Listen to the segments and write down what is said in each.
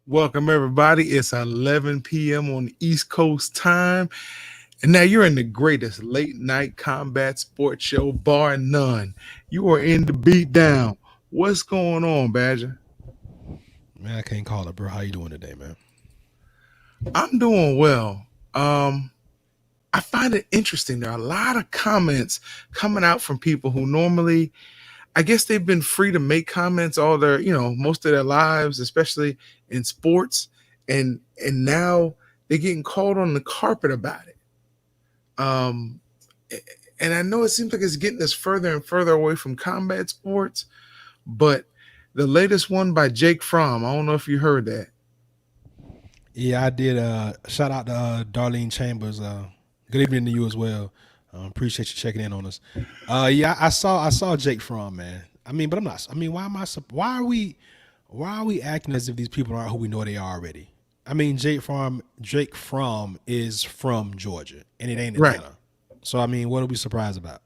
Welcome, everybody. It's 11 p.m. on East Coast time. And now you're in the greatest late night combat sports show, bar none. You are in the Beatdown. What's going on, Badger? Man, I can't call it, bro. How you doing today, man? I'm doing well. I find it interesting. There are a lot of comments coming out from people who normally, I guess they've been free to make comments all their, most of their lives, especially in sports. And now they're getting called on the carpet about it. Um, and I know it seems like it's getting us further and further away from combat sports, but the latest one by Jake Fromm, I don't know if you heard that. Yeah, I did. Shout out to Darlene Chambers. Good evening to you as well. Appreciate you checking in on us. Yeah, I saw Jake Fromm, man. I mean, but I'm not. I mean, why am I? Why are we acting as if these people aren't who we know they are already? I mean, Jake Fromm is from Georgia, and it ain't Right. Atlanta. So I mean, what are we surprised about?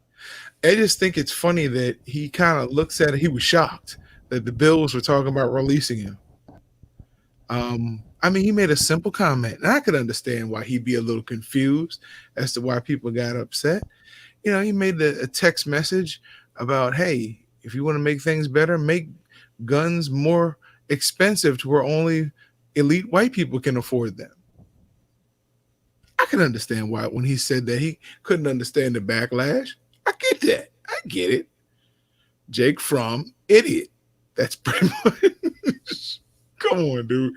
I just think it's funny that he kind of looks at it. He was shocked that the Bills were talking about releasing him. I mean, he made a simple comment, and I could understand why he'd be a little confused as to why people got upset. He made a text message about, hey, if you want to make things better, make guns more expensive to where only elite white people can afford them. I can understand why when he said that he couldn't understand the backlash. I get that. I get it. Jake Fromm, idiot. That's pretty much. Come on, dude.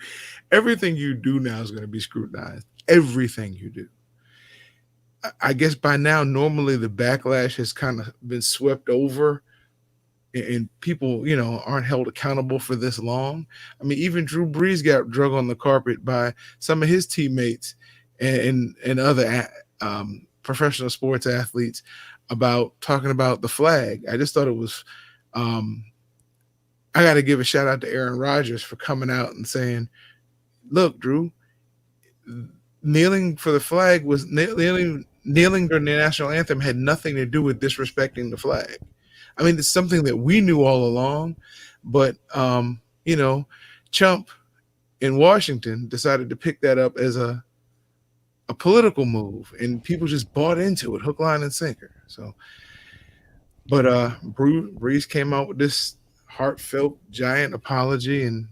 Everything you do now is going to be scrutinized. Everything you do. I guess by now, normally the backlash has kind of been swept over and people, aren't held accountable for this long. I mean, even Drew Brees got drug on the carpet by some of his teammates and other professional sports athletes about talking about the flag. I just thought it was. Um, I got to give a shout out to Aaron Rodgers for coming out and saying, "Look, Drew, kneeling for the flag was kneeling during the national anthem had nothing to do with disrespecting the flag. I mean, it's something that we knew all along, but Chump in Washington decided to pick that up as a political move, and people just bought into it, hook, line, and sinker. So, but Breeze came out with this heartfelt, giant apology, and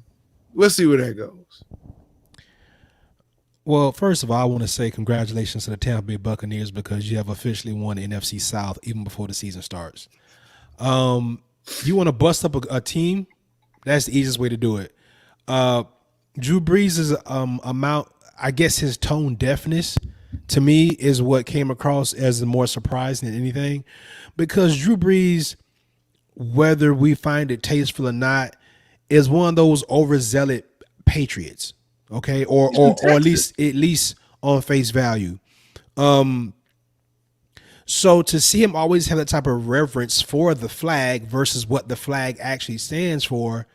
we'll see where that goes. Well, first of all, I want to say congratulations to the Tampa Bay Buccaneers because you have officially won the NFC South even before the season starts. You want to bust up a team? That's the easiest way to do it. Uh, Drew Brees' amount, I guess his tone deafness to me is what came across as the more surprising than anything, because Drew Brees, whether we find it tasteful or not, is one of those overzealous patriots. Okay, or He's from or at Texas. least on face value. Um, so to see him always have that type of reverence for the flag versus what the flag actually stands for,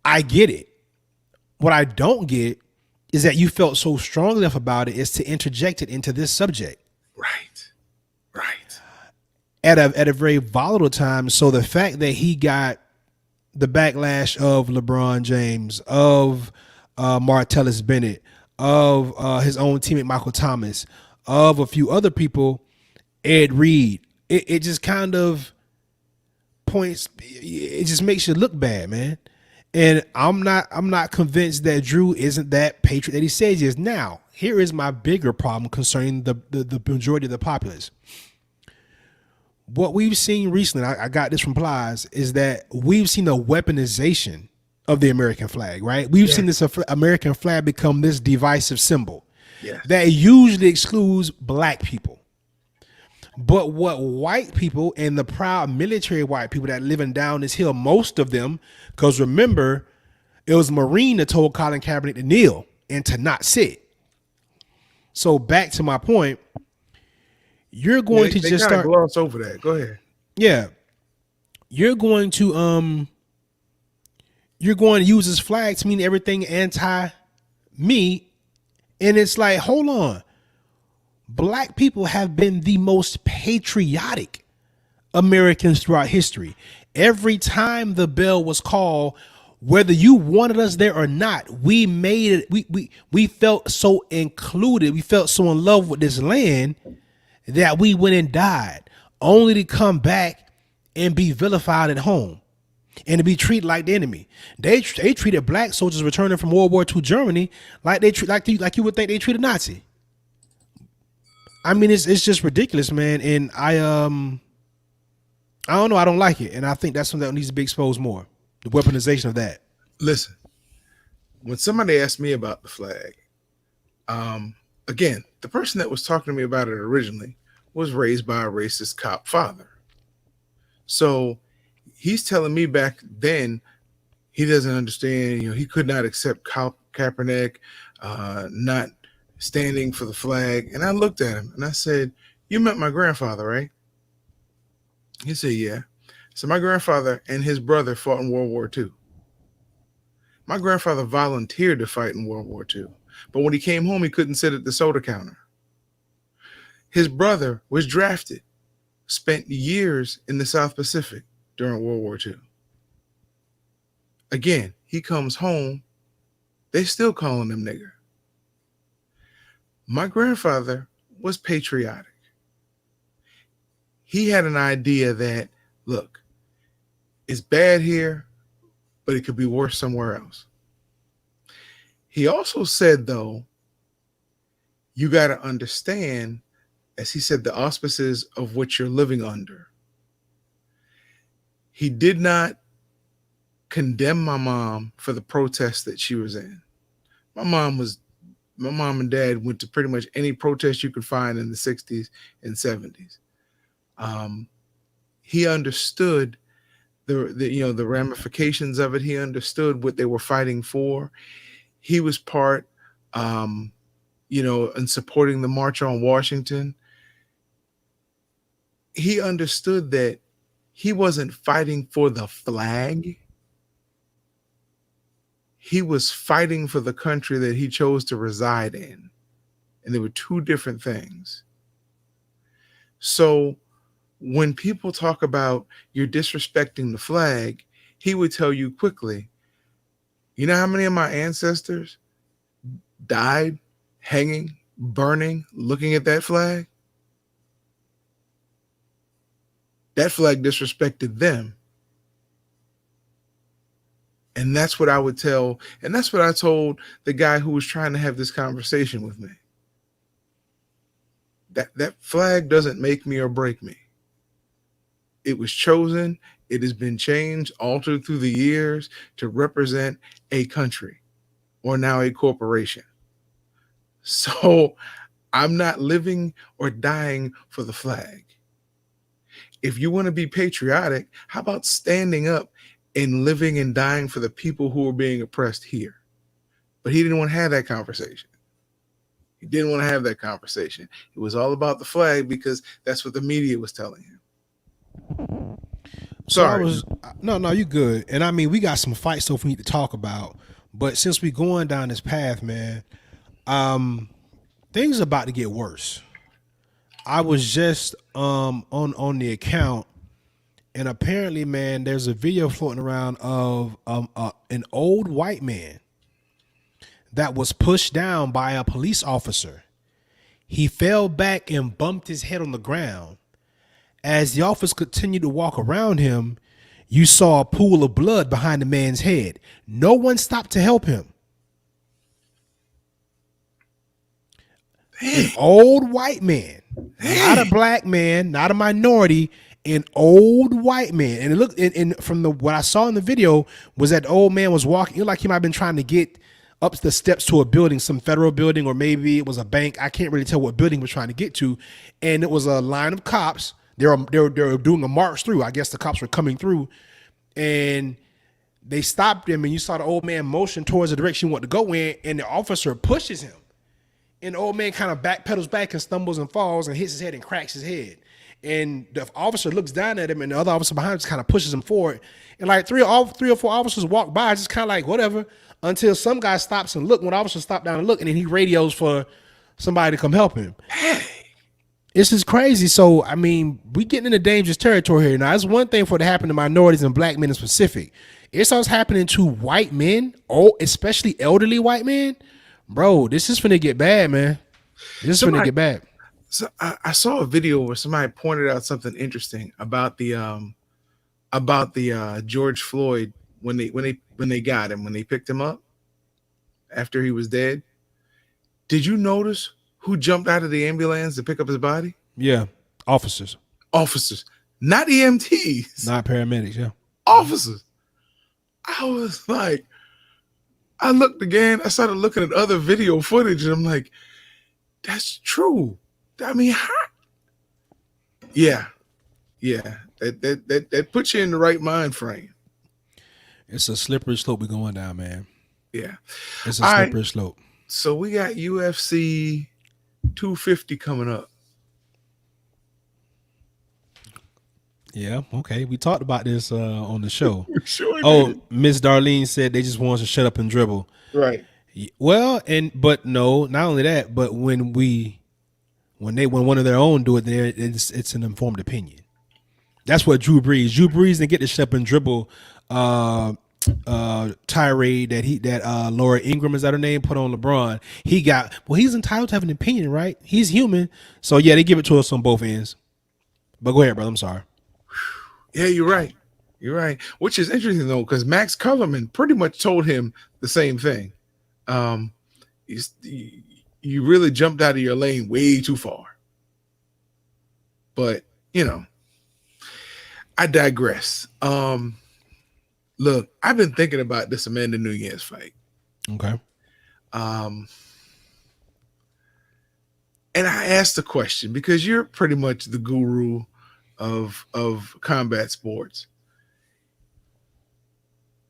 I get it. What I don't get is that you felt so strongly enough about it is to interject it into this subject Right, right. at a very volatile time. So the fact that he got the backlash of LeBron James, of Martellus Bennett, of his own teammate Michael Thomas, of a few other people, Ed Reed, it just kind of points. It just makes you look bad, man. And I'm not convinced that Drew isn't that patriot that he says he is. Now, here is my bigger problem concerning the majority of the populace. What we've seen recently, I got this from Plies, is that we've seen a weaponization of the American flag, right? We've seen Yes, this American flag become this divisive symbol yes. that usually excludes black people. But what white people and the proud military white people that living down this hill, most of them, because remember, it was Marine that told Colin Kaepernick to kneel and to not sit. So back to my point, you're Yeah, going to they just kind of start, gloss over that. Go ahead. yeah, you're going to you're going to use this flag to mean everything anti me. And it's like, hold on. Black people have been the most patriotic Americans throughout history. Every time the bell was called, Whether you wanted us there or not, we made it. We felt so included. We felt so in love with this land that we went and died, only to come back and be vilified at home and to be treated like the enemy. They treated black soldiers returning from World War II Germany like they treat like you would think they treated Nazi. I mean, it's just ridiculous, man. And I don't know. I don't like it, and I think that's something that needs to be exposed more. The weaponization of that. Listen, when somebody asked me about the flag, again, the person that was talking to me about it originally was raised by a racist cop father. So he's telling me back then he doesn't understand. He could not accept Kaepernick not standing for the flag. And I looked at him and I said, "You met my grandfather, right?" He said, "Yeah." So my grandfather and his brother fought in World War II. My grandfather volunteered to fight in World War II, but when he came home, he couldn't sit at the soda counter. His brother was drafted, spent years in the South Pacific during World War II. Again, he comes home, they still calling him nigger. My grandfather was patriotic. He had an idea that, look, it's bad here, but it could be worse somewhere else. He also said, though, you got to understand, as he said, the auspices of which you're living under. He did not condemn my mom for the protest that she was in. My mom and dad went to pretty much any protest you could find in the 60s and 70s. He understood the ramifications of it. He understood what they were fighting for. He was part, in supporting the March on Washington. He understood that he wasn't fighting for the flag. He was fighting for the country that he chose to reside in. And there were two different things. So when people talk about you're disrespecting the flag, he would tell you quickly, you know how many of my ancestors died hanging, burning, looking at that flag? That flag disrespected them. And that's what I would tell, and that's what I told the guy who was trying to have this conversation with me. That flag doesn't make me or break me. It was chosen, it has been changed, altered through the years to represent a country or now a corporation. So I'm not living or dying for the flag. If you want to be patriotic, how about standing up and living and dying for the people who are being oppressed here? But he didn't want to have that conversation. He didn't want to have that conversation. It was all about the flag because that's what the media was telling him. Sorry. No, you good. And I mean, we got some fight stuff we need to talk about. But since we going down this path, man, things are about to get worse. I was just on the account, and apparently, man, there's a video floating around of an old white man that was pushed down by a police officer. He fell back and bumped his head on the ground. As the officer continued to walk around him, you saw a pool of blood behind the man's head. No one stopped to help him. An old white man, not a black man, not a minority, an old white man. And it looked, and from what I saw in the video was that the old man was walking, it looked like he might have been trying to get up the steps to a building, some federal building, or maybe it was a bank. I can't really tell what building he was trying to get to. And it was a line of cops. They were doing a march through. I guess the cops were coming through, and they stopped him. And you saw the old man motion towards the direction he wanted to go in, and the officer pushes him. And the old man kind of backpedals back and stumbles and falls and hits his head and cracks his head. And the officer looks down at him, and the other officer behind him just kind of pushes him forward. And like three or four officers walk by, just kind of like whatever, until some guy stops and look. When the officer stopped down and look, and then he radios for somebody to come help him. This is crazy. So I mean, we getting into dangerous territory here. Now, it's one thing for it to happen to minorities and black men in specific. It starts happening to white men, oh, especially elderly white men. Bro, this is finna get bad, man. This is finna Somebody, get bad. so I saw a video where somebody pointed out something interesting about the George Floyd when they got him, when they picked him up after he was dead. Did you notice who jumped out of the ambulance to pick up his body? Yeah, officers, Officers, not EMTs. not paramedics. Yeah, Officers. I was like, I looked again. I started looking at other video footage, and I'm like, that's true. I mean, how? Yeah, yeah. That puts you in the right mind frame. it's a slippery slope we're going down, man. Yeah. It's a All right. slippery slope. So we got UFC 250 coming up. Yeah, okay. We talked about this on the show. Sure Oh, did. Miss Darlene said they just want us to shut up and dribble. Right. Well, but no, not only that, but when one of their own do it, there it's an informed opinion. That's what Drew Brees didn't get to shut up and dribble tirade that Laura Ingram, is that her name, put on LeBron. He's entitled to have an opinion, right? He's human. So yeah, they give it to us on both ends. But go ahead, brother. I'm sorry. Yeah, you're right. You're right. Which is interesting though, because Max Kellerman pretty much told him the same thing. Um, you really jumped out of your lane way too far. But I digress. Look, I've been thinking about this Amanda Nunes fight. Okay. Um, and I asked the question because you're pretty much the guru of combat sports.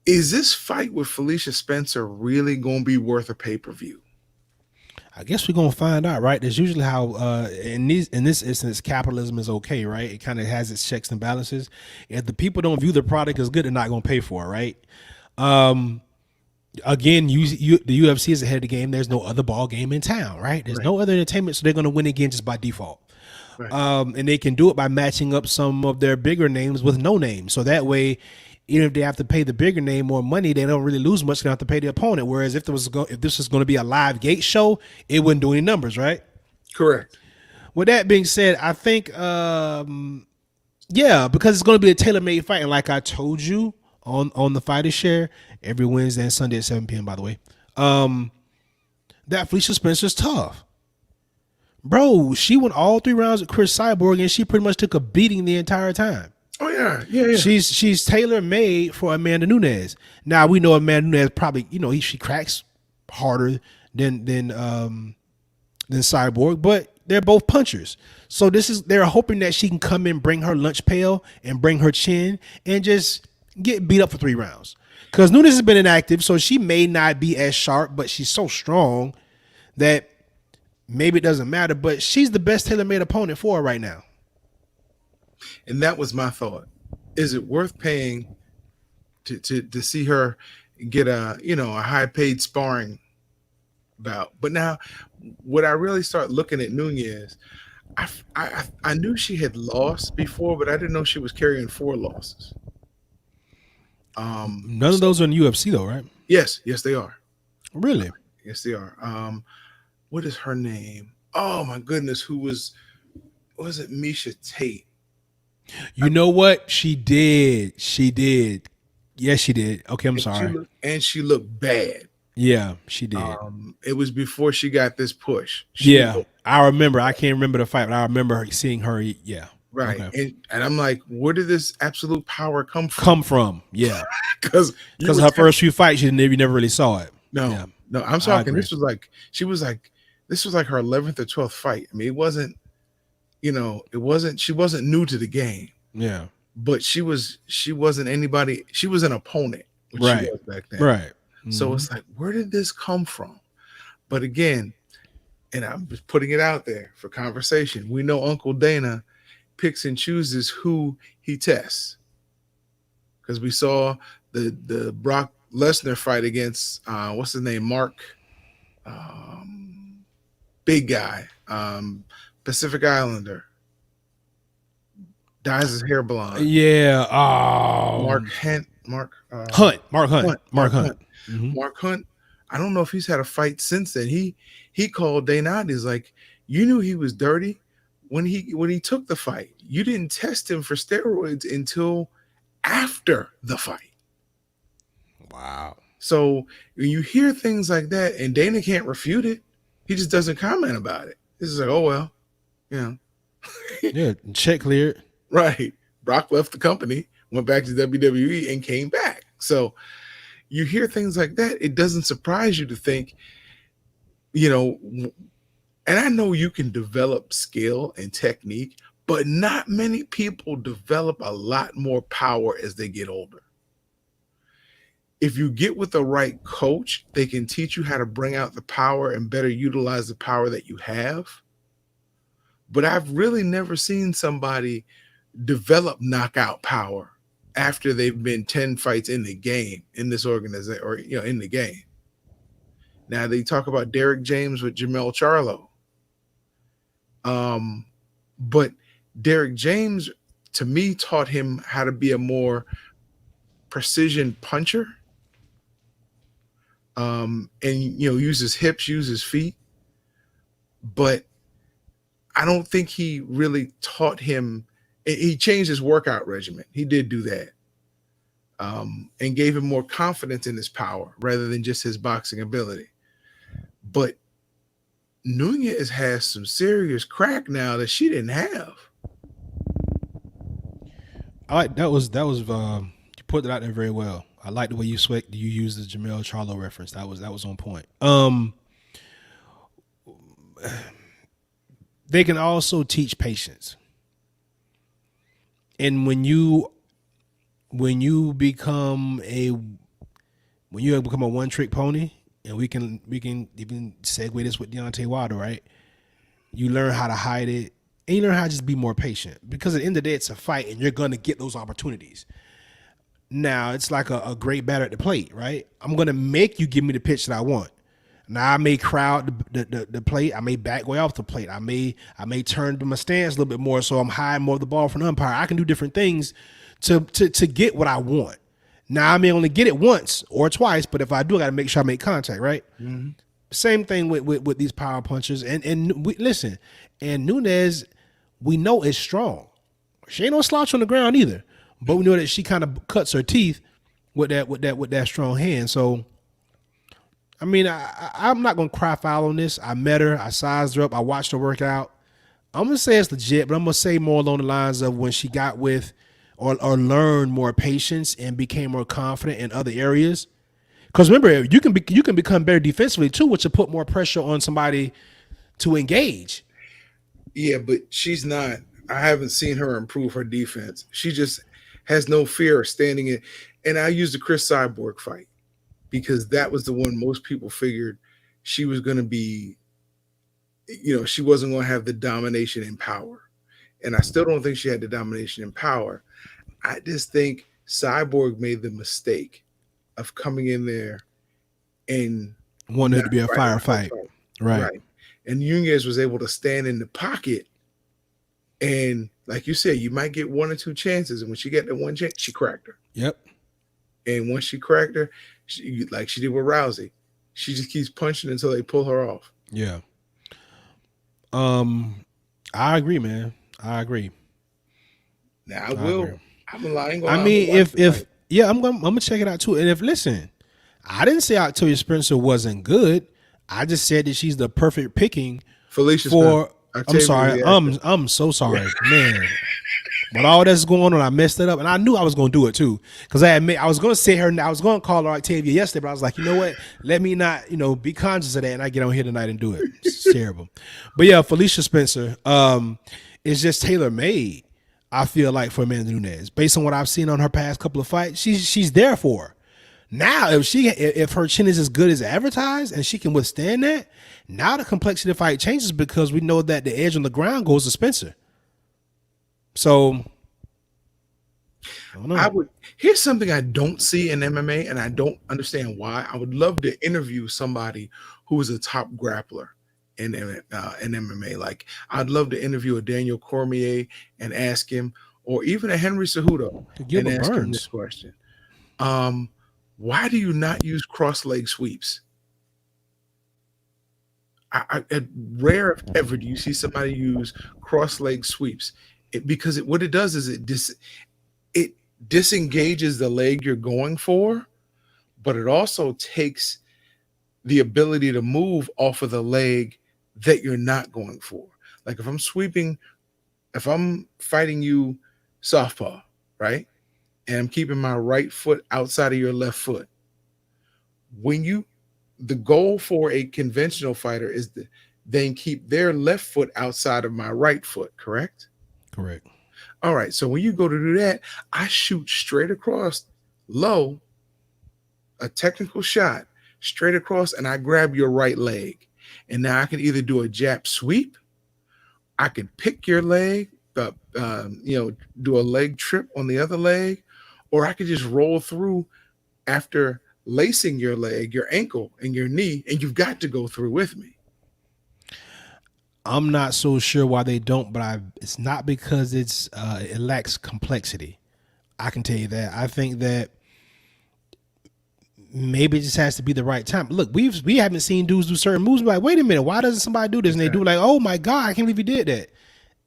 Is this fight with Felicia Spencer really going to be worth a pay-per-view? I guess we're gonna find out, right? That's usually how in this instance capitalism is okay, right? It kind of has its checks and balances. If the people don't view the product as good, they're not gonna pay for it, right? Um, Again, the UFC is ahead of the game. There's no other ball game in town, right? There's Right. no other entertainment, so they're gonna win again just by default. Right. And they can do it by matching up some of their bigger names with no names. So that way, even if they have to pay the bigger name more money, they don't really lose much. They don't have to pay the opponent. Whereas if this was going to be a live gate show, it wouldn't do any numbers, right? Correct. With that being said, I think yeah, because it's going to be a tailor made fight, and like I told you on the Fighter Share every Wednesday and Sunday at 7 p.m. By the way, that Felicia Spencer's tough. Bro, she went all 3 rounds with Chris Cyborg, and she pretty much took a beating the entire time. Oh yeah, yeah, yeah. She's tailor made for Amanda Nunes. Now we know Amanda Nunes probably she cracks harder than Cyborg, but they're both punchers. So they're hoping that she can come in, bring her lunch pail, and bring her chin, and just get beat up for 3 rounds. Because Nunes has been inactive, so she may not be as sharp, but she's so strong that maybe it doesn't matter. But she's the best tailor made opponent for her right now. And that was my thought. Is it worth paying to see her get a high paid sparring bout? But now, when I really start looking at Nunez, I knew she had lost before, but I didn't know she was carrying 4 losses. None of those are in UFC though, right? Yes, they are. Really? Yes, they are. What is her name? Oh my goodness, who was it? Misha Tate. You know what? She did. She did. Yes, she did. Okay, I'm sorry. She looked bad. Yeah, she did. It was before she got this push. She Yeah, looked, I remember. I can't remember the fight, but I remember seeing her. Yeah, right. Okay. And I'm like, where did this absolute power come from? Yeah, Because her first few fights, you never really saw it. No, Yeah. no, I'm talking. This was like this was like her 11th or 12th fight. I mean, it wasn't. She wasn't new to the game. Yeah, but she wasn't anybody. She was an opponent, which right, she was back then. right. So it's like, where did this come from? But again, and I'm just putting it out there for conversation. We know Uncle Dana picks and chooses who he tests, because we saw the Brock Lesnar fight against what's his name, Mark, big guy, Pacific Islander, dyes his hair blonde. Yeah. Mark Hunt, Mark Hunt. Mark Hunt. Hunt, Mark Mark Hunt. Hunt, Hmm. Mark Hunt. I don't know if he's had a fight since then. He called Dana out. He's like, you knew he was dirty when he took the fight. You didn't test him for steroids until after the fight. Wow. So when you hear things like that, and Dana can't refute it, he just doesn't comment about it. This is like, oh well, you know, Yeah. Check cleared. right. Brock left the company, went back to WWE, and came back. So you hear things like that, it doesn't surprise you to think, you know, and I know you can develop skill and technique, but not many people develop a lot more power as they get older. If you get with the right coach, they can teach you how to bring out the power and better utilize the power that you have. But I've really never seen somebody develop knockout power after they've been 10 fights in the game in this organization or in the game. Now they talk about Derek James with Jamel Charlo. But Derek James to me taught him how to be a more precision puncher. And use his hips, use his feet. But I don't think he really taught him. He changed his workout regimen. He did do that, and gave him more confidence in his power rather than just his boxing ability. But Nunez has some serious crack now that she didn't have. I like that was you put that out there very well. I like the way you used the Jamel Charlo reference. That was on point. They can also teach patience. And when you become a one trick pony, and we can even segue this with Deontay Wilder, right? You learn how to hide it, and you learn how to just be more patient. Because at the end of the day, it's a fight, and you're gonna get those opportunities. Now it's like a great batter at the plate, right? I'm gonna make you give me the pitch that I want. Now I may crowd the plate. I may back way off the plate. I may turn to my stance a little bit more, so I'm high more of the ball from the umpire. I can do different things to get what I want. Now I may only get it once or twice, but if I do, I got to make sure I make contact, right? Mm-hmm. Same thing with these power punchers. And listen, and Nunez, we know is strong. She ain't no slouch on the ground either, but we know that she kind of cuts her teeth with that strong hand. So I mean, I'm not gonna cry foul on this. I met her, I sized her up, I watched her work out. I'm gonna say it's legit, but I'm gonna say more along the lines of when she got with or learned more patience and became more confident in other areas. Because remember, you can become better defensively too, which will put more pressure on somebody to engage. Yeah, but she's not. I haven't seen her improve her defense. She just has no fear of standing in. And I used the Chris Cyborg fight because that was the one most people figured she was going to be, she wasn't going to have the domination and power. And I still don't think she had the domination and power. I just think Cyborg made the mistake of coming in there and Wanted it not to be a fighting her firefight. fight. Right. Right. And Nunez was able to stand in the pocket. And like you said, you might get one or two chances. And when she got that one chance, she cracked her. Yep. And once she cracked her, like she did with Rousey, she just keeps punching until they pull her off. Yeah. I agree, man. I agree. Now I agree. I'm lying. I mean, if yeah, I'm gonna check it out too. And if listen, I didn't say Octavia Spencer wasn't good. I just said that she's the perfect picking Felicia for. Spencer, I'm sorry. I'm so sorry, man. But all that's going on, I messed it up, and I knew I was going to do it too. Because I was going to say her, I was going to call her Octavia yesterday, but I was like, you know what? Let me not, be conscious of that, and I get on here tonight and do it. It's terrible. But yeah, Felicia Spencer is just tailor made. I feel like for Amanda Nunes, based on what I've seen on her past couple of fights, she's there for her. Now, if her chin is as good as advertised and she can withstand that, now the complexity of the fight changes because we know that the edge on the ground goes to Spencer. So, I don't know. Here's something I don't see in MMA, and I don't understand why. I would love to interview somebody who is a top grappler in MMA. Like I'd love to interview a Daniel Cormier and ask him, or even a Henry Cejudo and Gilbert ask him this Burns. question: um, Why do you not use cross leg sweeps? At rare if ever do you see somebody use cross leg sweeps. What it does is it disengages the leg you're going for, but it also takes the ability to move off of the leg that you're not going for. Like if I'm fighting you softball, right? And I'm keeping my right foot outside of your left foot. When you The goal for a conventional fighter is to then keep their left foot outside of my right foot, correct? Correct. All right. So when you go to do that, I shoot straight across low, a technical shot straight across, and I grab your right leg. And now I can either do a jab sweep, I can pick your leg, do a leg trip on the other leg, or I could just roll through after lacing your leg, your ankle, and your knee, and you've got to go through with me. I'm not so sure why they don't, but it's not because it lacks complexity. I can tell you that. I think that maybe it just has to be the right time. Look, we haven't seen dudes do certain moves. We're like, wait a minute, why doesn't somebody do this? And they do like, oh my god, I can't believe he did that.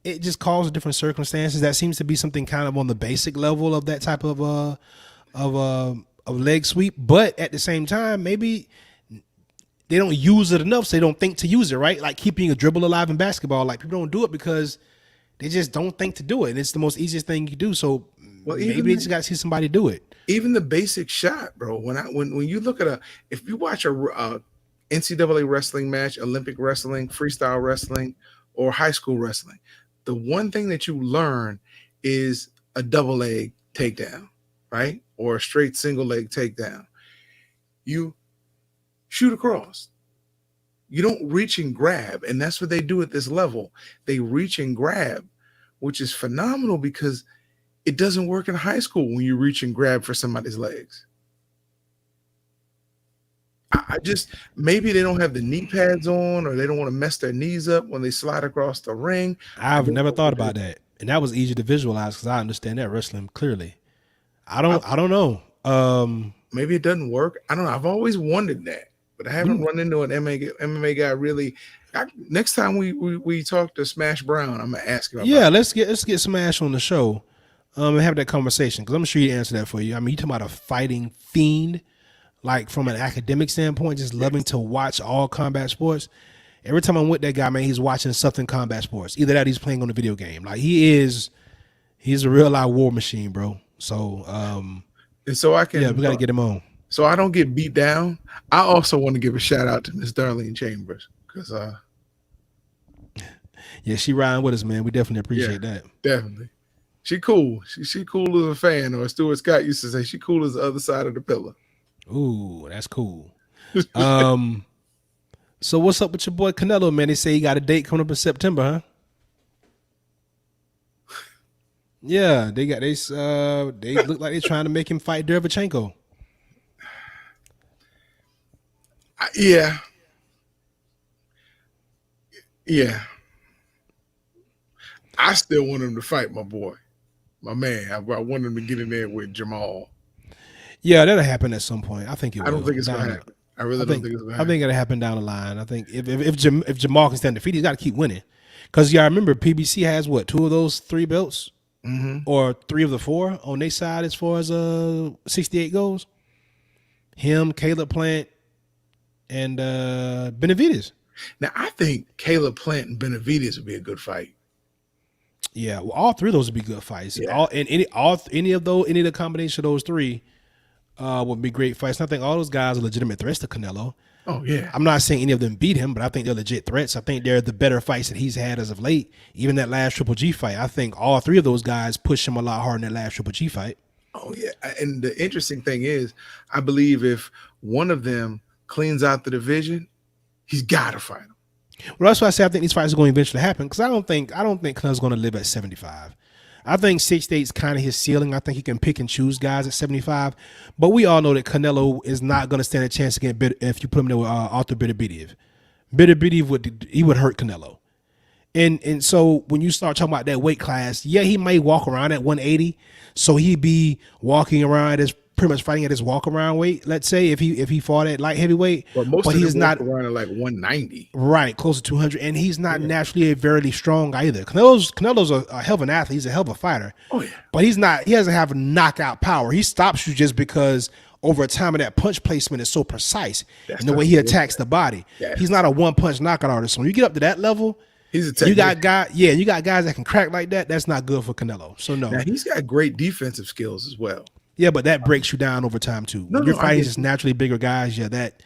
It just calls different circumstances. That seems to be something kind of on the basic level of that type of leg sweep. But at the same time, maybe they don't use it enough, so they don't think to use it, right? Like keeping a dribble alive in basketball. Like people don't do it because they just don't think to do it. And it's the most easiest thing you do. So maybe they just got to see somebody do it. Even the basic shot, bro. When you look at if you watch a NCAA wrestling match, Olympic wrestling, freestyle wrestling, or high school wrestling, the one thing that you learn is a double leg takedown, right? Or a straight single leg takedown. You shoot across. You don't reach and grab, and that's what they do at this level. They reach and grab, which is phenomenal because it doesn't work in high school when you reach and grab for somebody's legs. I just maybe they don't have the knee pads on, or they don't want to mess their knees up when they slide across the ring. I've never thought about that, and that was easy to visualize because I understand that wrestling clearly. I don't know. Maybe it doesn't work. I don't know. I've always wondered that, but I haven't run into an MMA guy really. Next time we talk to Smash Brown, I'm gonna ask him. Yeah, let's get Smash on the show, and have that conversation because I'm sure he answer that for you. I mean, you talking about a fighting fiend, like from an academic standpoint, just loving to watch all combat sports. Every time I'm with that guy, man, he's watching something combat sports. Either that, or he's playing on a video game. Like he's a real live war machine, bro. So, and so we got to get him on. So I don't get beat down. I also want to give a shout out to Miss Darlene Chambers because she riding with us, man. We definitely appreciate that. Definitely. She cool. She cool as a fan, or Stuart Scott used to say, she cool as the other side of the pillar. Ooh, that's cool. So what's up with your boy Canelo, man? They say he got a date coming up in September, huh? Yeah, they look like they're trying to make him fight Derevchenko. Yeah. I still want him to fight my boy, my man. I want him to get in there with Jamal. Yeah, that'll happen at some point. I think it will. I don't think it's going to happen. I really don't think it's going to happen. I think it'll happen down the line. I think if Jamal can stand defeated, he's got to keep winning. Because y'all remember, PBC has what, 2 of those 3 belts? Mm-hmm. Or 3 of the 4 on their side as far as 68 goes? Him, Caleb Plant, and Benavidez. Now, I think Caleb Plant and Benavidez would be a good fight. Yeah, well, all 3 of those would be good fights. Yeah. Any of the combination of those 3 would be great fights. And I think all those guys are legitimate threats to Canelo. Oh, yeah. I'm not saying any of them beat him, but I think they're legit threats. I think they're the better fights that he's had as of late. Even that last Triple G fight, I think all 3 of those guys pushed him a lot harder in that last Triple G fight. Oh, yeah. And the interesting thing is, I believe if one of them cleans out the division, he's got to fight him. Well, that's why I say I think these fights are going to eventually happen because I don't think Canelo's going to live at 75. I think 68's kind of his ceiling. I think he can pick and choose guys at 75. But we all know that Canelo is not going to stand a chance against if you put him there with Arthur Beterbiev. Bitter Bitty would hurt Canelo. And so when you start talking about that weight class, yeah, he may walk around at 180. So he'd be walking around as pretty much fighting at his walk around weight, let's say, if he fought at light heavyweight. But most But of them he's walk not around at like 190. right close to 200, and he's not Yeah. naturally a very strong either. Canelo's a hell of an athlete. He's a hell of a fighter. Oh yeah. But he's not. He doesn't have knockout power. He stops you just because over time of that punch placement is so precise That's in the not way he good. attacks the body. Yes. He's not a one punch knockout artist. So when you get up to that level, He's a you technician. you got guys that can crack like that. That's not good for Canelo. So no, Now he's got great defensive skills as well. yeah, but that breaks you down over time too. No, When you're no, I fighting get just you. naturally bigger guys, yeah, that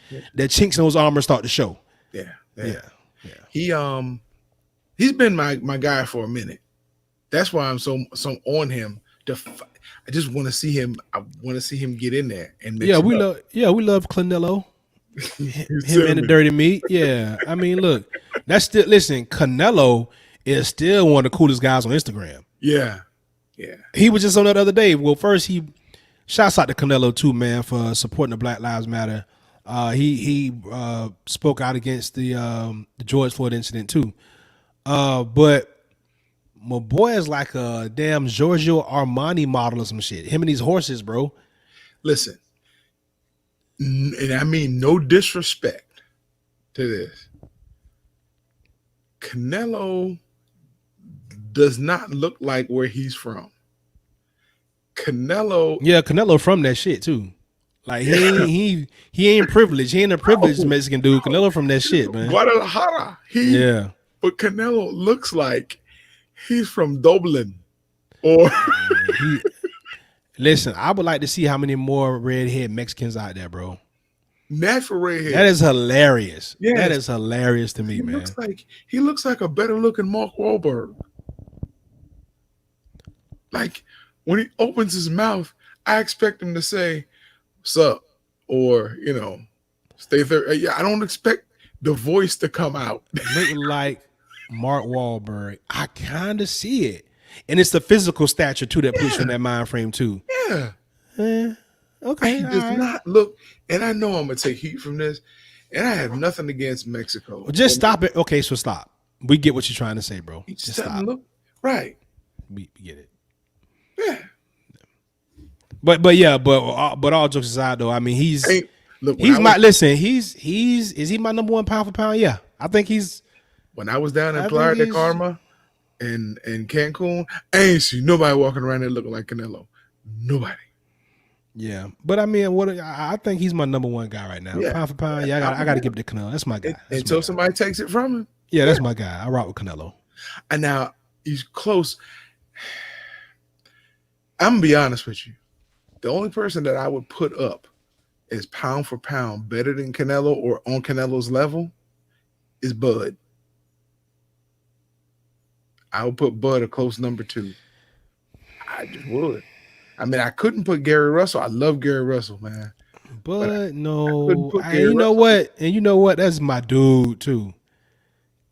chinks in those armor start to show. Yeah. Yeah, He's been my guy for a minute. That's why I'm so on him. I just want to see him. I want to see him get in there and mix yeah. it We up. love Canelo. You Him and the cinnamon. dirty meat. Yeah, I mean, look, that's still listen. Canelo is still one of the coolest guys on Instagram. Yeah. Yeah. He was just on that other day. Well, first he shouts out to Canelo too, man, for supporting the Black Lives Matter. He spoke out against the George Floyd incident too. But my boy is like a damn Giorgio Armani model or some shit. Him and these horses, bro. Listen, and I mean no disrespect to this. Canelo does not look like where he's from. Canelo, Yeah, Canelo from that shit too. Like he ain't privileged. He ain't a privileged Mexican dude. Canelo from that shit, man. Guadalajara. Yeah. But Canelo looks like he's from Dublin, or He, listen, I would like to see how many more redhead Mexicans out there, bro. natural redhead. That is hilarious. Yes. That is hilarious to me, He man. looks like a better looking Mark Wahlberg. Like when he opens his mouth, I expect him to say "What's up?" or "Stay there." Yeah, I don't expect the voice to come out. Look like Mark Wahlberg. I kind of see it, and it's the physical stature too that puts you in that mind frame too. Yeah, Okay, he all does right. not look. And I know I'm gonna take heat from this, and I have nothing against Mexico. Well, just stop it. Okay, so stop. We get what you're trying to say, bro. He just Just doesn't stop. look right. We get it. Yeah. But all jokes aside though, I mean he's Hey, look, he's my listen. He's is he my number one pound for pound? Yeah, I think he's. when I was down I in think Playa del he's- Carmen and Cancun, I ain't see nobody walking around there looking like Canelo. Nobody. Yeah, but I mean, I think he's my number one guy right now, Yeah. pound for pound. Yeah, I got to give it to Canelo. That's my guy. That's Until my guy. somebody takes it from him. Yeah, that's my guy. I rock with Canelo. And now he's close. I'm gonna be honest with you. The only person that I would put up as pound for pound better than Canelo or on Canelo's level is Bud. I would put Bud a close number 2. I just would. I mean, I couldn't put Gary Russell. I love Gary Russell, man. But couldn't no, put and Gary you know Russell. what? And you know what? That's my dude too.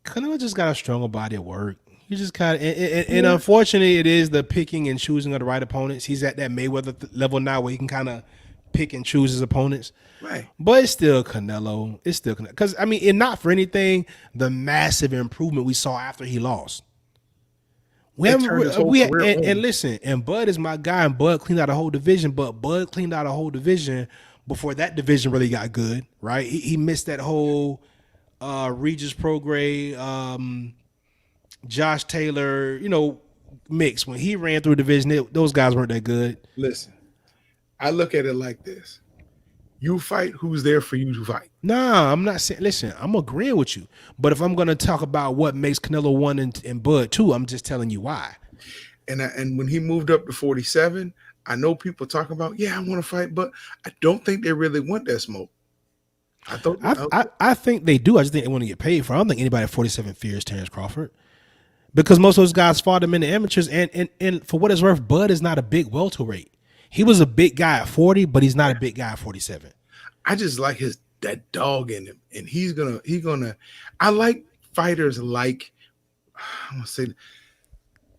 Canelo just got a stronger body of work. He just kind of, and unfortunately, it is the picking and choosing of the right opponents. He's at that Mayweather level now where he can kind of pick and choose his opponents. Right. But it's still Canelo. It's still Canelo. Because, I mean, and not for anything, the massive improvement we saw after he lost. That turned his whole career on. And listen, and Bud is my guy, and Bud cleaned out a whole division, but Bud cleaned out a whole division before that division really got good, right? He missed that whole Regis Prograis, Josh Taylor, mix. When he ran through a division, those guys weren't that good. Listen, I look at it like this. You fight who's there for you to fight. Nah, I'm not saying. Listen, I'm agreeing with you, but if I'm gonna talk about what makes Canelo 1 and Bud 2, I'm just telling you why. And when he moved up to 47, I know people talking about, yeah, I want to fight, but I don't think they really want that smoke. I think they do. I just think they want to get paid for it. I don't think anybody at 47 fears Terrence Crawford. Because most of those guys fought him in the amateurs, and for what it's worth, Bud is not a big welterweight. He was a big guy at 40, but he's not a big guy at 47. I just like that dog in him, and he's gonna. I like fighters like I'm gonna say.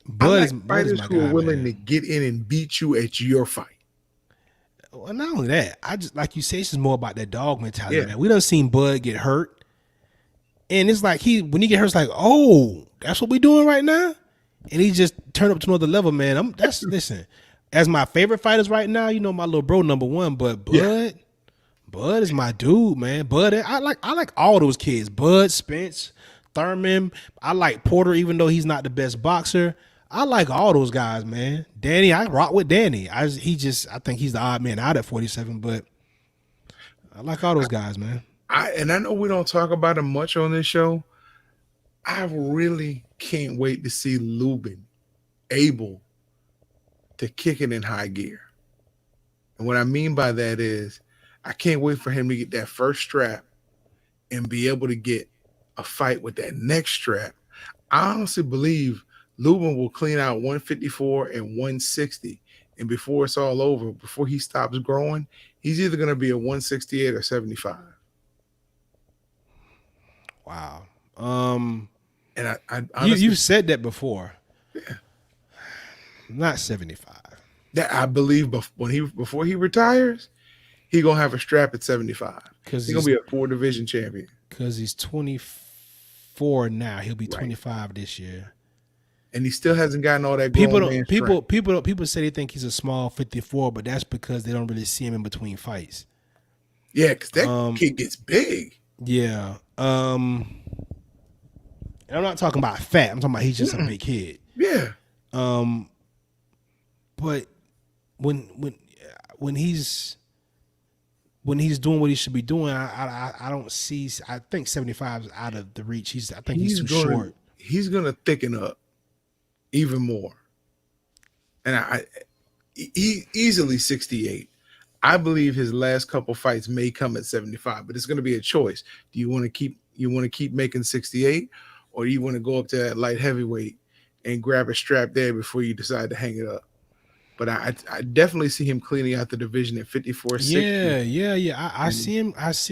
Bud is fighters my who guy, are willing man. to get in and beat you at your fight. Well, not only that, I just like you say, it's just more about that dog mentality. Yeah. Man. We done seen Bud get hurt, And it's like when he get hurt, it's like, oh, that's what we doing right now. And he just turned up to another level, man. Listen, as my favorite fighters right now, you know my little bro number one, but Yeah. Bud is my dude, man. Bud, I like all those kids. Bud, Spence, Thurman. I like Porter, even though he's not the best boxer. I like all those guys, man. Danny, I rock with Danny. I think he's the odd man out at 47, but I like all those guys, man. I know we don't talk about him much on this show. I really can't wait to see Lubin able to kick it in high gear. And what I mean by that is I can't wait for him to get that first strap and be able to get a fight with that next strap. I honestly believe Lubin will clean out 154 and 160. And before it's all over, before he stops growing, he's either going to be a 168 or 75. Wow. And I You honestly, said that before. yeah, Not 75. that I believe before he retires, he gonna have a strap at 75. Because He's gonna be a 4 division champion. he's 24 now. He'll be Right. 25 this year. And he still hasn't gotten all that People grown man don't strength. people say they think he's a small 54, but that's because they don't really see him in between fights. Yeah, because that kid gets big. Yeah. And I'm not talking about fat. I'm talking about he's just a big kid. Yeah. But when he's doing what he should be doing, I don't see. I think 75 is out of the reach. I think he's too short. He's gonna thicken up even more. And he easily 68. I believe his last couple fights may come at 75, but it's going to be a choice. Do you want to keep making 68, or do you want to go up to that light heavyweight and grab a strap there before you decide to hang it up? But I definitely see him cleaning out the division at 54, 60. Yeah. I see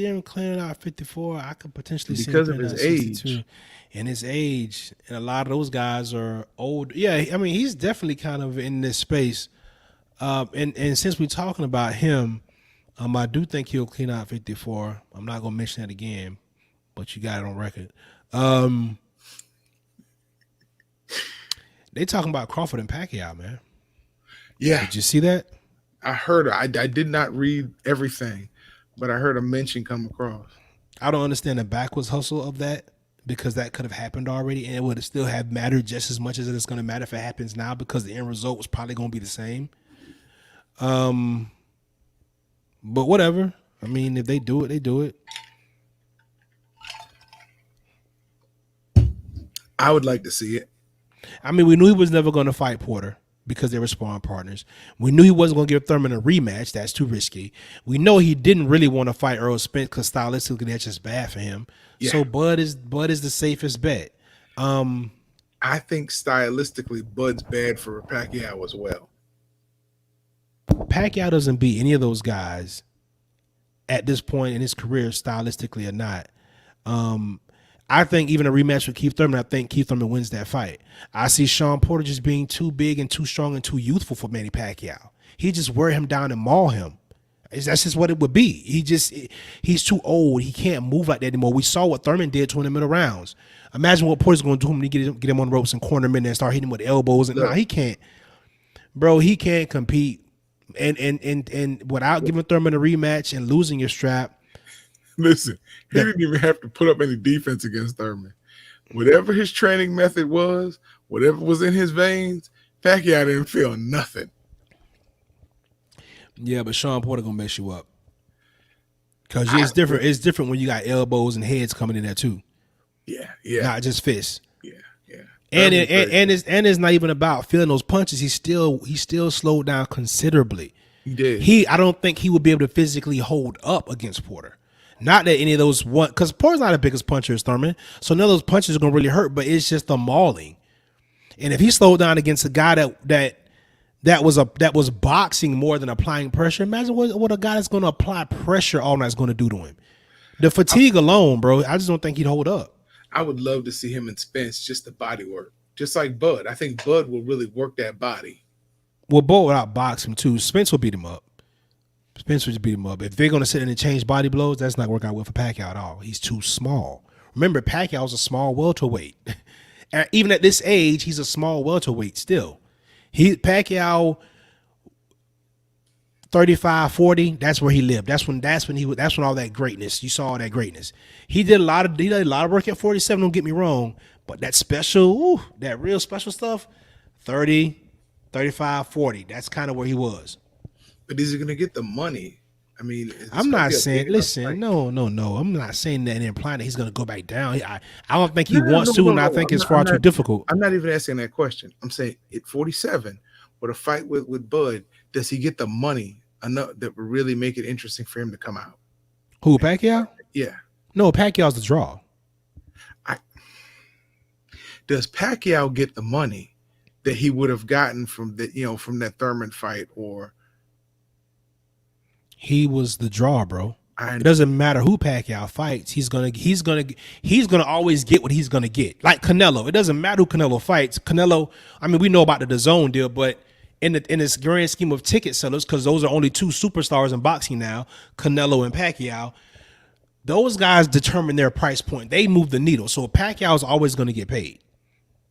him clearing out 54. I could potentially see him Because of clearing his out 62. age. And his age, and a lot of those guys are old. Yeah, I mean he's definitely kind of in this space. And since we're talking about him, I do think he'll clean out 54. I'm not gonna mention that again, but you got it on record. They talking about Crawford and Pacquiao, man. Yeah, Did you see that? I heard. I did not read everything, but I heard a mention come across. I don't understand the backwards hustle of that because that could have happened already, and it would have still have mattered just as much as it's going to matter if it happens now because the end result was probably going to be the same. But whatever. I mean, if they do it, they do it. I would like to see it. I mean, we knew he was never going to fight Porter because they were sparring partners. We knew he wasn't going to give Thurman a rematch. That's too risky. We know he didn't really want to fight Earl Spence because stylistically that's just bad for him. Yeah. So Bud is the safest bet. I think stylistically, Bud's bad for Pacquiao as well. Pacquiao doesn't beat any of those guys at this point in his career, stylistically or not. I think even a rematch with Keith Thurman, I think Keith Thurman wins that fight. I see Sean Porter just being too big and too strong and too youthful for Manny Pacquiao. He just wear him down and maul him. That's just what it would be. He's too old. He can't move like that anymore. We saw what Thurman did to him in the middle rounds. Imagine what Porter's going to do him when you get him on the ropes and corner him in there and start hitting him with elbows. And he can't. Bro, he can't compete. And without giving Thurman a rematch and losing your strap. Listen, he didn't even have to put up any defense against Thurman. Whatever his training method was, whatever was in his veins, Pacquiao didn't feel nothing. Yeah, but Sean Porter gonna mess you up. Cause it's different. It's different when you got elbows and heads coming in there too. Yeah. Not just fists. Yeah. And it's not even about feeling those punches. He still slowed down considerably. He did. I don't think he would be able to physically hold up against Porter. Not that any of those one, because Porter's not the biggest puncher as Thurman, so none of those punches are gonna really hurt. But it's just the mauling. And if he slowed down against a guy that was boxing more than applying pressure, imagine what a guy that's gonna apply pressure all night is gonna do to him. The fatigue alone, bro, I just don't think he'd hold up. I would love to see him and Spence just the body work, just like Bud. I think Bud will really work that body. Well, Bo would outbox him too. Spence will beat him up. Spence would just beat him up. If they're going to sit in and change body blows, that's not working out well for Pacquiao at all. He's too small. Remember, Pacquiao's a small welterweight. Even at this age, he's a small welterweight still. Pacquiao 35, 40. That's where he lived. That's when all that greatness, you saw all that greatness. He did a lot of work at 47, don't get me wrong, but that special, that real special stuff, 30, 35, 40. That's kind of where he was. But is he gonna get the money? I mean, it's I'm gonna not be a big saying, enough listen, fight. no, no, no. I'm not saying that and implying that he's going to go back down. I don't think he No, no, wants no, to, no, and I no. think it's far too difficult. I'm not even asking that question. I'm saying at 47, with a fight with Bud, does he get the money enough that would really make it interesting for him to come out? Who, Pacquiao? Yeah. No, Pacquiao's the draw. I, does Pacquiao get the money that he would have gotten from from that Thurman fight? Or He was the draw, bro. I It doesn't matter who Pacquiao fights. He's gonna always get what he's gonna get. Like Canelo, it doesn't matter who Canelo fights. Canelo, I mean, we know about the DAZN deal, but in this grand scheme of ticket sellers, because those are only two superstars in boxing now, Canelo and Pacquiao. Those guys determine their price point. They move the needle. So Pacquiao is always going to get paid.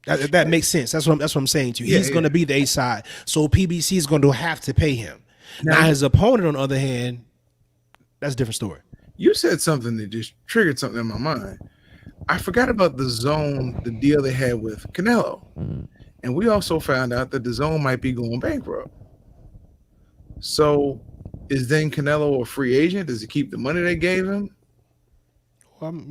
That makes sense. That's what I'm saying to you. yeah, He's yeah. going to be the A side. So PBC is going to have to pay him. Now Now his opponent, on the other hand, that's a different story. you said something that just triggered something in my mind. I forgot about the zone, the deal they had with Canelo, and we also found out that the zone might be going bankrupt. So, is then Canelo a free agent? Does he keep the money they gave him? Well,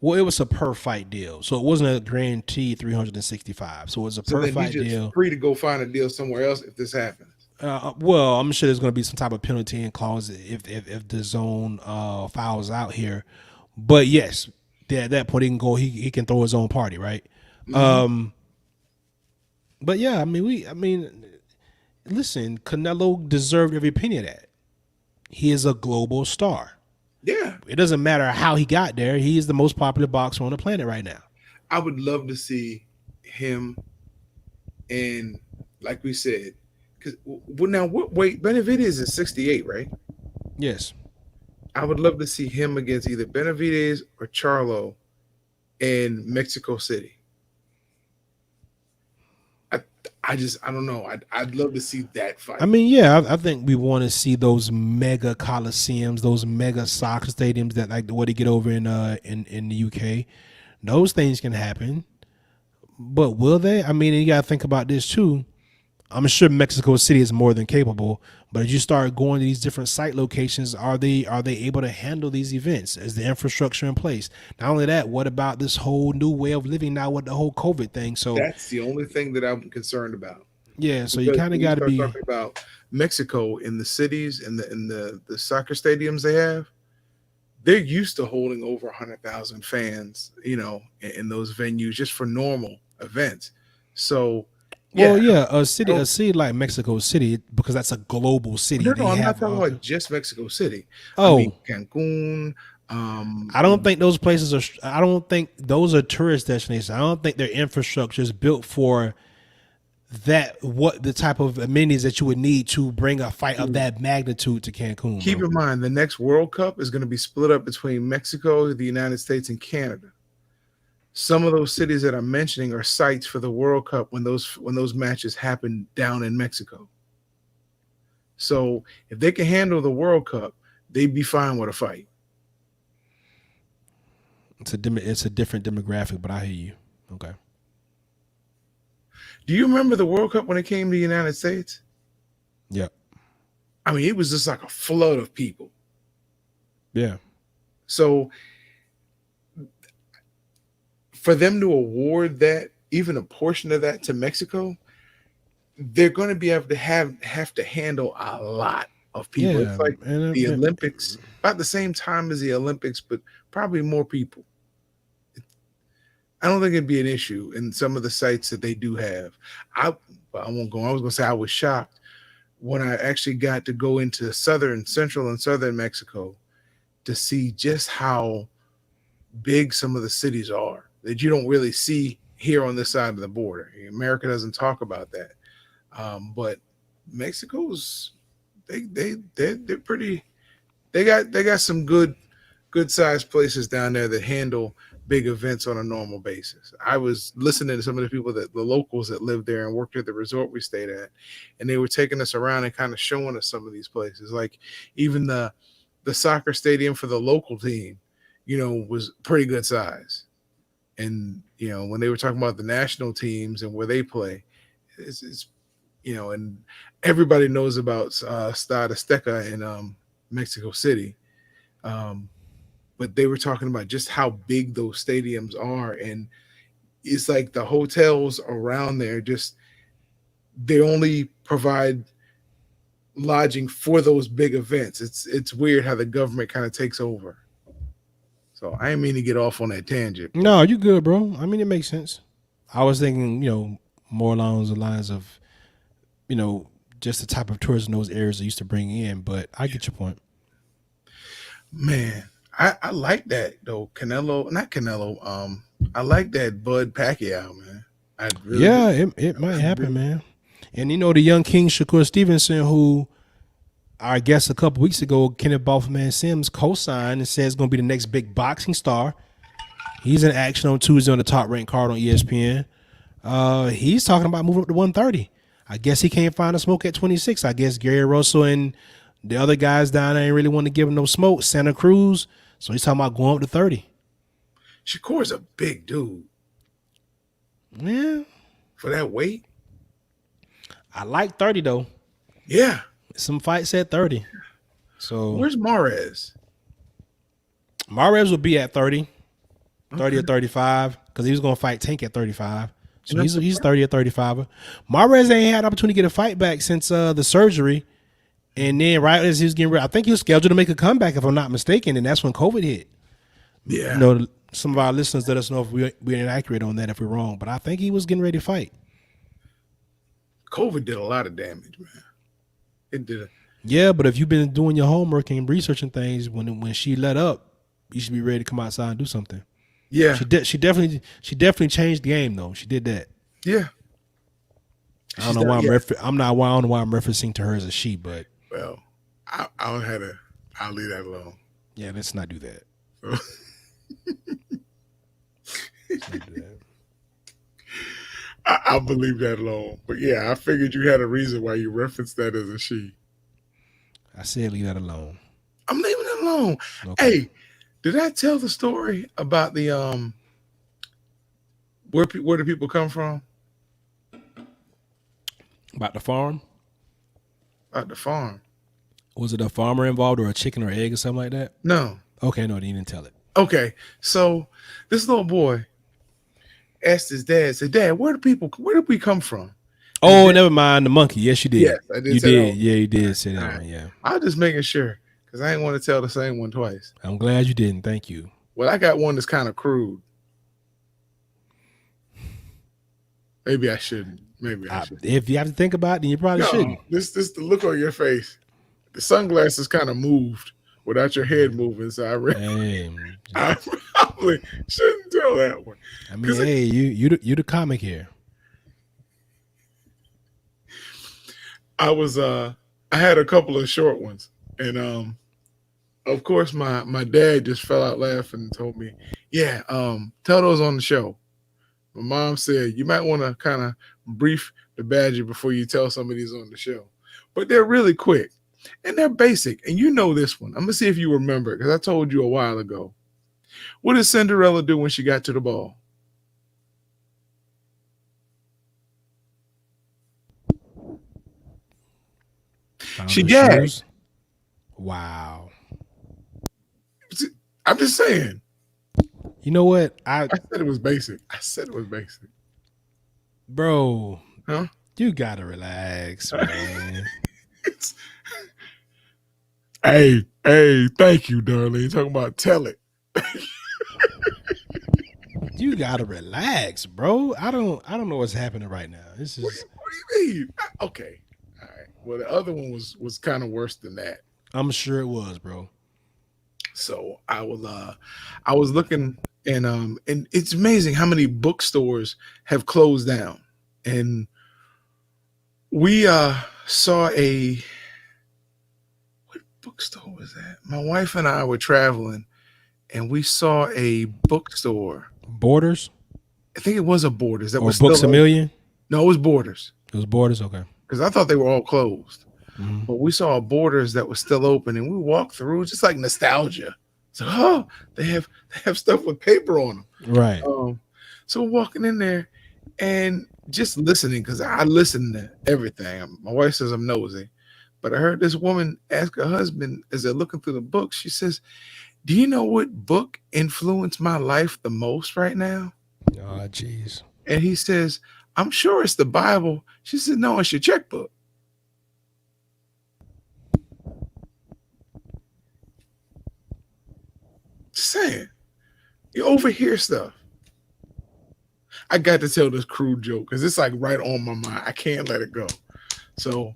well, it was a per fight deal, so it wasn't a guaranteed 365. So it was a So per then he's fight just deal. free to go find a deal somewhere else if this happens. Well, I'm sure there's going to be some type of penalty and clause if the zone fouls out here. But yes, at that point he can go. He can throw his own party, right? Hmm. But yeah, I mean, listen, Canelo deserved every penny of that. He is a global star. Yeah, It doesn't matter how he got there. He is the most popular boxer on the planet right now. I would love to see him, and like we said, because well, now what weight Benavidez is 68, right? Yes. I would love to see him against either Benavidez or Charlo in Mexico City. I, I don't know. I'd love to see that I fight. mean, yeah, I think we want to see those mega coliseums, those mega soccer stadiums that like what they get over in the UK. Those things can happen, but will they? I mean, you got to think about this too. I'm sure Mexico City is more than capable, but as you start going to these different site locations, are they able to handle these events? Is the infrastructure in place? Not only that, what about this whole new way of living now with the whole COVID thing? So That's the only thing that I'm concerned about. yeah, so you Because kind of when you got to start be. talking about Mexico in the cities and the soccer stadiums they have, they're used to holding over 100,000 fans, in those venues just for normal events. So, Well, yeah, yeah, I a don't. city like Mexico City, because that's a global city. No, no, They I'm not have talking all. about just Mexico City. I mean Oh, Cancun. I don't think those places are. I don't think those are tourist destinations. I don't think their infrastructure is built for that. What the type of amenities that you would need to bring a fight of that magnitude to Cancun, Keep bro. in mind the next World Cup is going to be split up between Mexico, the United States, and Canada. Some of those cities that I'm mentioning are sites for the World Cup when those matches happen down in Mexico. So if they can handle the World Cup, they'd be fine with a fight. It's a different demographic, but I hear you. Okay. Do you remember the World Cup when it came to the United States? Yeah. I mean, it was just like a flood of people. Yeah. So for them to award that, even a portion of that to Mexico, they're going to be able to have to handle a lot of people. It's Yeah. like the And Olympics, about the same time as the Olympics, but probably more people. I don't think it'd be an issue in some of the sites that they do have. I I won't go. I was going to say I was shocked when I actually got to go into central and southern Mexico to see just how big some of the cities are that you don't really see here on this side of the border. America doesn't talk about that, but Mexico's they're pretty. They got some good sized places down there that handle big events on a normal basis. I was listening to some of the locals that lived there and worked at the resort we stayed at, and they were taking us around and kind of showing us some of these places. Like even the soccer stadium for the local team, was pretty good size. And when they were talking about the national teams and where they play, it's and everybody knows about Stade Azteca in Mexico City. Um, but they were talking about just how big those stadiums are, and it's like the hotels around there just they only provide lodging for those big events. It's weird how the government kind of takes over. So I didn't mean to get off on that tangent, but No, you good, bro. I mean, it makes sense. I was thinking, more along the lines of, you know, just the type of tourism those areas they used to bring in. But I get your point. man, I like that though. Canelo, not Canelo. I like that Bud Pacquiao, man. I really do. Yeah, it might I happen, really, man. And the young King Shakur Stevenson, who I guess a couple weeks ago, Kenneth Boffman Sims co-signed and says is going to be the next big boxing star. He's in action on Tuesday on the top ranked card on ESPN. He's talking about moving up to 130. I guess he can't find a smoke at 26. I guess Gary Russell and the other guys down there ain't really want to give him no smoke. Santa Cruz. So he's talking about going up to 30. Shakur's a big dude Yeah. for that weight. I like 30 though. Yeah. Some fights at 30. So Where's Mares? Mares will be at 30, 30 Okay. or 35, because he was going to fight Tank at 35. So And I'm he's 30 or 35. Mares ain't had opportunity to get a fight back since the surgery. And then right as he was getting ready, I think he was scheduled to make a comeback if I'm not mistaken, and that's when COVID hit. Yeah. Some of our listeners let us know if we're inaccurate on that, if we're wrong. But I think he was getting ready to fight. COVID did a lot of damage, man. It did. Yeah, but if you've been doing your homework and researching things, when she let up, you should be ready to come outside and do something. Yeah. She definitely changed the game though. She did that. Yeah. I don't She's know why done, yeah. I don't know why I'm referencing to her as a she, but Well, I don't have to. I'll leave that alone. yeah, let's not do that. So, Let's not do that. I'll believe that alone. But yeah, I figured you had a reason why you referenced that as a she. I said leave that alone. I'm leaving it alone. Okay. Hey, did I tell the story about the where do people come from? About the farm? About the farm? Was it a farmer involved or a chicken or egg or something like that? No. Okay, no, they didn't tell it. Okay. So this little boy asked his dad, said, "Dad, where did we come from?" And his Oh, dad, never mind the monkey. Yes, you did. yes, I did You say that did. one. Yeah, you All did right, say all that right. one. Yeah. I was just making sure because I didn't want to tell the same one twice. I'm glad you didn't. Thank you. Well, I got one that's kind of crude. Maybe I shouldn't. Maybe I should. If you have to think about it, then you probably No, shouldn't. this the look on your face. The sunglasses kind of moved without your head moving, so Hey, I probably shouldn't tell that one. I mean, Because hey, you the comic here. I had a couple of short ones, and of course my dad just fell out laughing and told me, "Yeah, tell those on the show." My mom said you might want to kind of brief the badger before you tell some of these on the show, but they're really quick and they're basic. And you know this one. I'm gonna see if you remember it because I told you a while ago. What did Cinderella do when she got to the ball? Found She her gagged. shoes. Wow. I'm just saying. You know what? I said it was basic. I said it was basic. Bro, Huh? you gotta relax, man. It's, hey, thank you, darling. Talking about tell it. You gotta relax, bro. I don't know what's happening right now. This is What do you mean? Okay. All right. Well, the other one was kind of worse than that. I'm sure it was, bro. So I was looking and it's amazing how many bookstores have closed down. And we saw what bookstore was that? My wife and I were traveling and we saw a bookstore. Borders I think it was a Borders that or was Books still a open. Million? No, it was Borders It was Borders. Okay. because I thought they were all closed. Hmm. But we saw a Borders that was still open, and we walked through just like nostalgia. So, oh, they have stuff with paper on them. Right. So walking in there and just listening because I listen to everything. My wife says I'm nosy, but I heard this woman ask her husband as they're looking through the book. She says, "Do you know what book influenced my life the most right now?" Oh, jeez. And he says, "I'm sure it's the Bible." She said, "No, it's your checkbook." Just saying, you overhear stuff. I got to tell this crude joke because it's like right on my mind. I can't let it go. So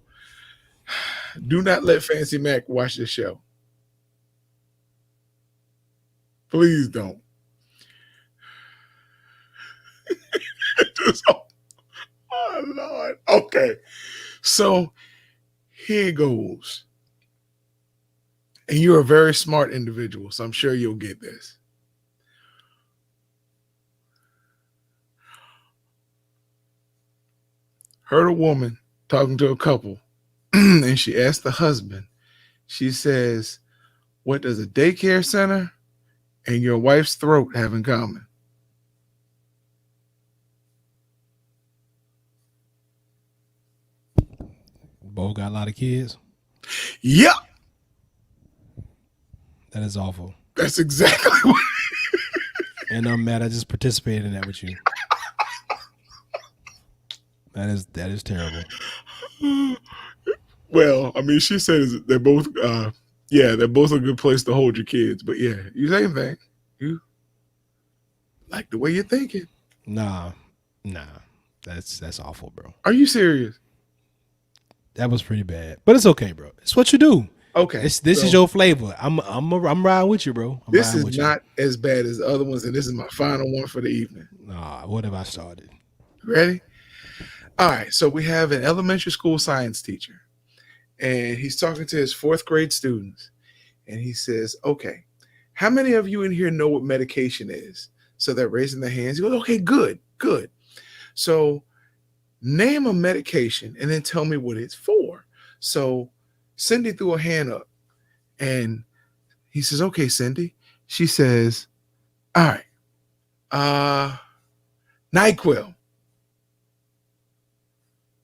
do not let Fancy Mac watch this show. Please don't. Oh Lord. Okay. So here goes. And you're a very smart individual, so I'm sure you'll get this. Heard a woman talking to a couple, and she asked the husband, she says, "What does a daycare center and your wife's throat have in common?" Both got a lot of kids. Yep, That is awful. that's exactly what. And I'm mad. I just participated in that with you. That is terrible. Well, I mean, she says they're both, yeah, they're both a good place to hold your kids. But yeah, you same thing. You like the way you're thinking. Nah, nah. That's awful, bro. Are you serious? That was pretty bad. But it's okay, bro. It's what you do. Okay, This is so your flavor. I'm riding with you, bro. I'm this riding is with not as bad as the other ones, and this is my final one for the evening. you. Nah, what have I started? Ready? All right. So we have an elementary school science teacher, and he's talking to his fourth grade students, and he says, "Okay, how many of you in here know what medication is?" So they're raising their hands. He goes, "Okay, good, good. So name a medication and then tell me what it's for." So Cindy threw her hand up, and he says, "Okay, Cindy." She says, "All right, NyQuil.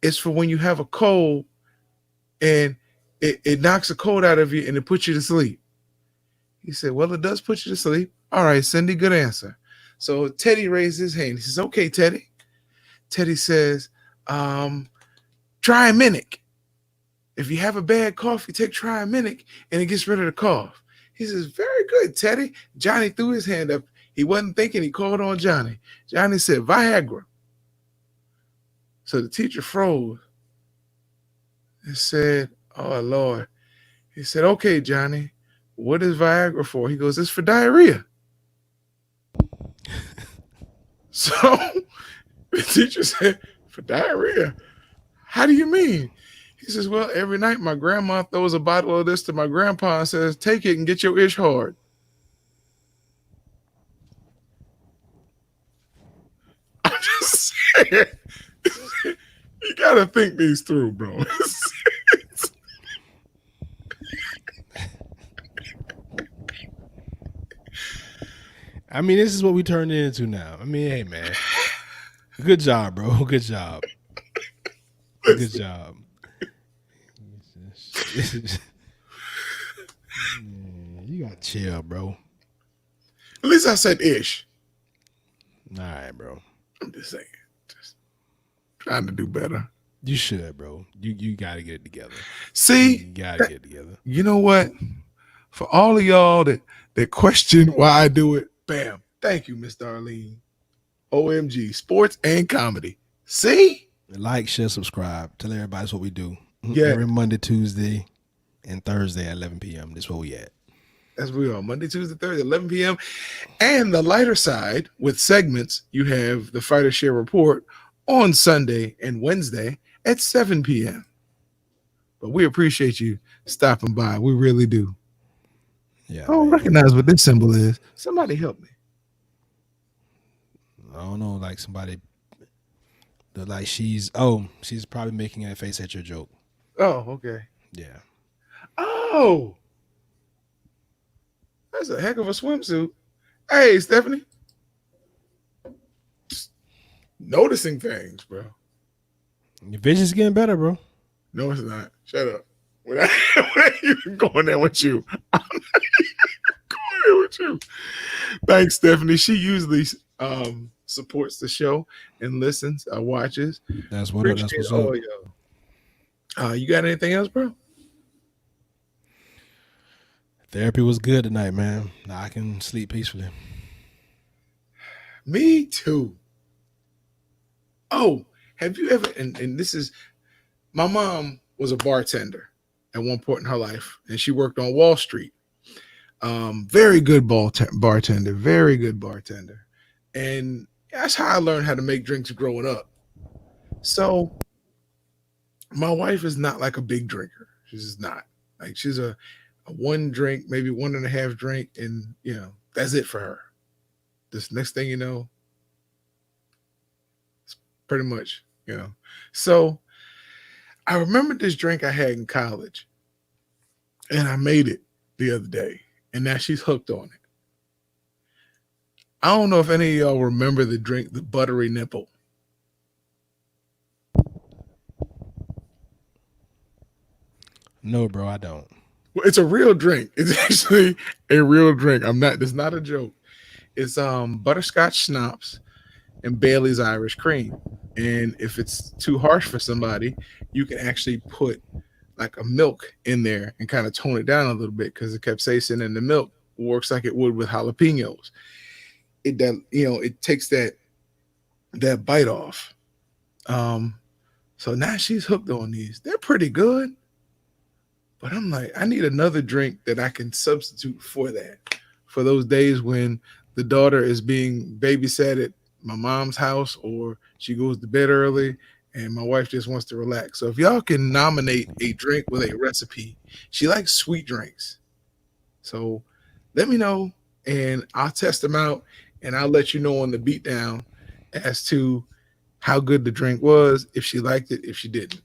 It's for when you have a cold and it knocks a cold out of you and it puts you to sleep." He said, "Well, it does put you to sleep." "All right, Cindy, good answer." So Teddy raised his hand. He says, "Okay, Teddy." Teddy says, Triaminic. If you have a bad cough, you take Triaminic and it gets rid of the cough. He says, "Very good, Teddy." Johnny threw his hand up. He wasn't thinking. He called on Johnny. Johnny said, "Viagra." So the teacher froze and said, "Oh, Lord." He said, "Okay, Johnny, what is Viagra for?" He goes, "It's for diarrhea." So the teacher said, "For diarrhea? How do you mean?" He says, "Well, every night my grandma throws a bottle of this to my grandpa and says, 'Take it and get your ish hard.'" I'm just saying, you got to think these through, bro. I mean, this is what we turned it into now. I mean, hey, man. Good job, bro. Good job. Good job. You got to chill, bro. At least I said ish. All right, bro. I'm just saying, just trying to do better. You should, bro. You got to get it together. See, You got to get it together. you know what? For all of y'all that question why I do it, bam. Thank you, Miss Darlene. OMG, sports and comedy. See? Like, share, subscribe. Tell everybody that's what we do. Yeah. Every Monday, Tuesday, and Thursday at 11 p.m. That's where we at. As we are Monday, Tuesday, Thursday, 11 p.m. And the lighter side with segments, you have the Fighter Share Report on Sunday and Wednesday at 7 p.m. But we appreciate you stopping by. We really do. Yeah, I don't man. recognize what this symbol is. Somebody help me. I don't know, like somebody, like she's probably making a face at your joke. Oh, okay. Yeah. Oh, that's a heck of a swimsuit. Hey, Stephanie, noticing things, bro. Your vision's getting better, bro. No, it's not. Shut up. When I even going there with you, I'm going there with you. Thanks, Stephanie. She usually supports the show and listens, watches. That's what up. That's Appreciate what's up. all y'all. You got anything else, bro? Therapy was good tonight, man. Now I can sleep peacefully. Me too. Oh, have you ever? And this is my mom was a bartender at one point in her life, and she worked on Wall Street. Very good bartender, very good bartender, and that's how I learned how to make drinks growing up. So my wife is not like a big drinker. She's just not. Like she's a one drink, maybe one and a half drink, and that's it for her. This next thing you know, it's pretty much. So I remember this drink I had in college, and I made it the other day, and now she's hooked on it. I don't know if any of y'all remember the drink, the buttery nipple. No, bro, I don't. Well, it's a real drink. It's actually a real drink. I'm not. It's not a joke. It's butterscotch schnapps and Bailey's Irish cream. And if it's too harsh for somebody, you can actually put like a milk in there and kind of tone it down a little bit because the capsaicin in the milk works like it would with jalapenos. It takes that bite off. Um, so now she's hooked on these. They're pretty good, but I'm like, I need another drink that I can substitute for that. For those days when the daughter is being babysat at my mom's house or she goes to bed early and my wife just wants to relax. So if y'all can nominate a drink with a recipe, she likes sweet drinks. So let me know and I'll test them out and I'll let you know on the beatdown as to how good the drink was, if she liked it, if she didn't.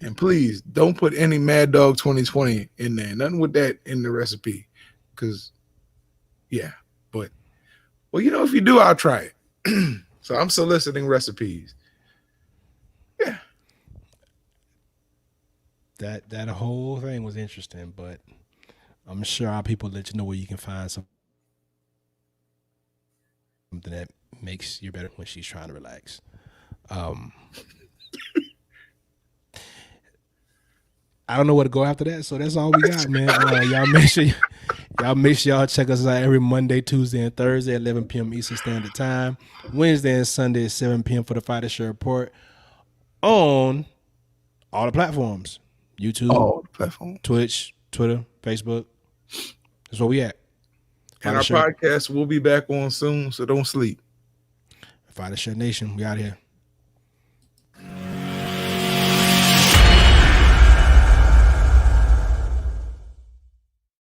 And please don't put any Mad Dog 2020 in there. Nothing with that in the recipe. Cause yeah. But if you do, I'll try it. So I'm soliciting recipes. Yeah. That whole thing was interesting, but I'm sure our people let you know where you can find something that makes you better when she's trying to relax. Um, I don't know where to go after that, so that's all we got, man. Y'all check us out every Monday, Tuesday, and Thursday at 11 p.m. Eastern Standard Time. Wednesday and Sunday at 7 p.m. for the Fighter Show Report on all the platforms: YouTube, All the platforms. Twitch, Twitter, Facebook. That's where we at. And our podcast will be back on soon, so don't sleep. Fighter Show Nation, we out here.